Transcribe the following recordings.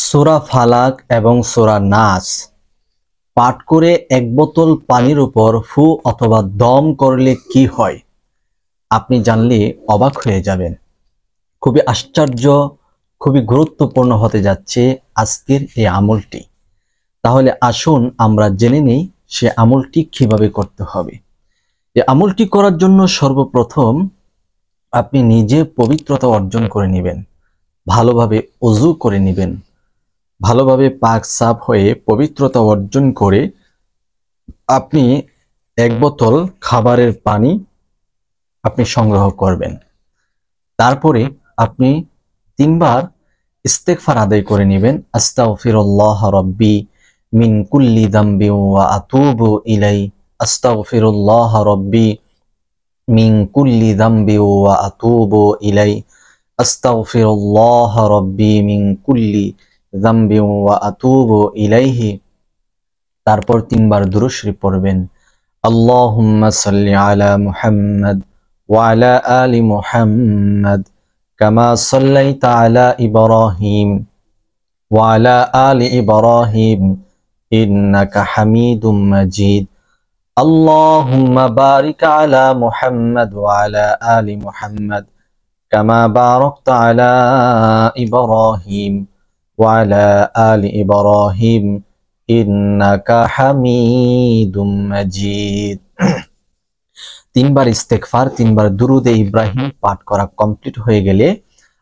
সূরা ফালাক এবং সূরা নাস পাঠ করে এক বোতল পানির উপর ফু অথবা দম করলে কি হয় আপনি জানলে অবাক হয়ে যাবেন। খুবই আশ্চর্য, খুবই গুরুত্বপূর্ণ হতে যাচ্ছে আজকের এই আমলটি। তাহলে আসুন আমরা জেনে নেই সে আমলটি কিভাবে করতে হবে। এই আমলটি করার জন্য সর্বপ্রথম আপনি নিজে পবিত্রতা অর্জন করে নেবেন, ভালোভাবে ওযু করে নেবেন, ভালোভাবে পাক সাফ হয়ে পবিত্রতা অর্জন করে আপনি এক বোতল খাবারের পানি আপনি সংগ্রহ করবেন। তারপরে আপনি 3 বার ইস্তেগফার আদায় করে নেবেন। আস্তাগফিরুল্লাহ রাব্বি মিন কুল্লি যামবি ওয়া আতুবু ইলাই। আস্তাগফিরুল্লাহ রাব্বি মিন কুল্লি যামবি ওয়া আতুবু ইলাই। আস্তাগফিরুল্লাহ রাব্বি মিন কুল্লি যামবি ওয়া আতুবু ইলাইহি। তারপর 3 বার দুরূদ শরীফ পড়বেন। আল্লাহুম্মা সাল্লি আলা মুহাম্মাদ ওয়া আলা আলি মুহাম্মাদ কামা সাল্লাইতা আলা ইব্রাহিম ওয়া আলা আলি ইব্রাহিম ইন্নাকা হামিদুম মাজিদ। আল্লাহুম্মা বারিক আলা মুহাম্মাদ ওয়া আলা আলি মুহাম্মাদ কামা বারাকতা আলা ইব্রাহিম ওয়া আলা আলি ইব্রাহিম ইন্নাকা হামিদুম মাজিদ। 3 বার ইস্তেগফার, 3 বার দুরুদে ইব্রাহিম পাঠ করা কমপ্লিট হয়ে গেলে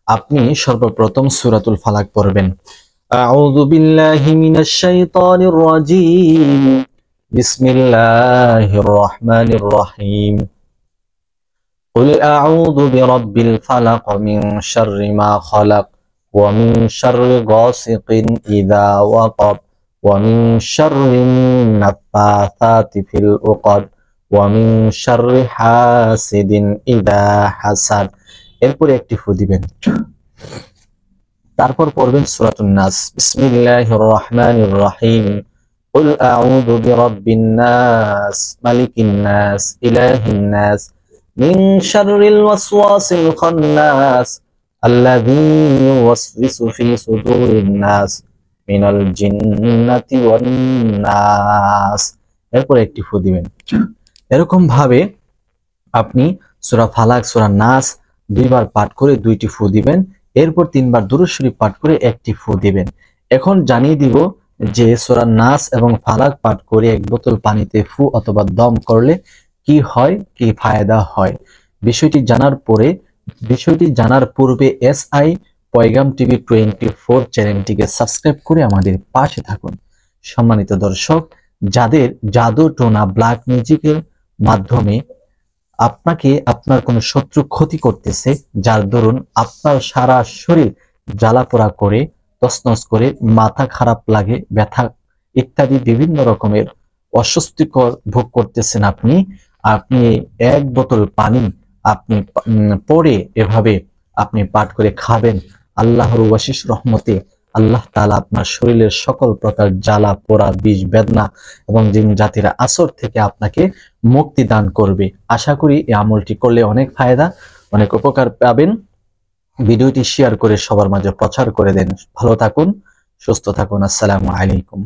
আপনি সর্বপ্রথম সূরাতুল ফালাক পড়বেন। আউযু বিল্লাহি মিনাশ শাইতানির রাজীম। বিসমিল্লাহির রহমানির রহিম। কুল আউযু বিরাব্বিল ফালাক মিন শাররি মা খালাক ওয়া মিন শাররি গাসিকিন ইযা ওয়াকাব ওয়া মিন শাররিন নাফাসাতি ফিল উকাদ ওয়া মিন শাররি হাসিদিন ইযা হাসাদ। এরপরে একটি ফু দিবেন। তারপর পড়বেন সূরাতুন নাস। বিসমিল্লাহির রহমানির রহিম। কুল আউযু বিরাব্বিন নাস মালিকিন নাস ইলাহিন নাস মিন শাররিল ওয়াসওয়াসিল খান্নাস আল্লাযী ইউওয়াসওয়িসু ফি সুদুরিন নাস মিনাল জিন্নাতি ওয়ান নাস। এরপর একটি ফু দিবেন। এরকম ভাবে আপনি সূরা ফালাক, সূরা নাস 2 বার পাঠ করে 2টি ফু দিবেন। এরপর 3 বার দুরূদ শরীফ পাঠ করে 1টি ফু দিবেন। এখন জানিয়ে দিব যে সূরা নাস এবং ফালাক পাঠ করে 1 বোতল পানিতে ফু অথবা দম করলে কি হয়, কি ফায়দা হয়। বিষয়টি জানার পূর্বে এসআই পয়গাম টিভি 24 চ্যানেলটিকে সাবস্ক্রাইব করে আমাদের পাশে থাকুন। সম্মানিত দর্শক, যাদের জাদু টোনা ব্ল্যাক ম্যাজিকের মাধ্যমে আপনাকে আপনার কোনো শত্রু ক্ষতি করতেছে, যার দরুন আপনার সারা শরীর জ্বালাপোড়া করে, তছনছ করে, মাথা খারাপ লাগে, ব্যথা ইত্যাদি বিভিন্ন রকমের অস্বস্তিকর ভোগ করতেছেন, আপনি 1 বোতল পানি আপনি পরে এভাবে আপনি পাঠ করে খাবেন। আল্লাহর অশেষ রহমতে আল্লাহ তাআলা আপনার শরীরের সকল প্রকার জ্বালা পোড়া, বিষ বেদনা এবং জিন জাতিরা আসর থেকে আপনাকে মুক্তি দান করবে। আশা করি এই আমলটি করলে অনেক ফায়দা, অনেক উপকার পাবেন। ভিডিওটি শেয়ার করে সবার মাঝে প্রচার করে দেন। ভালো থাকুন, সুস্থ থাকুন। আসসালামু আলাইকুম।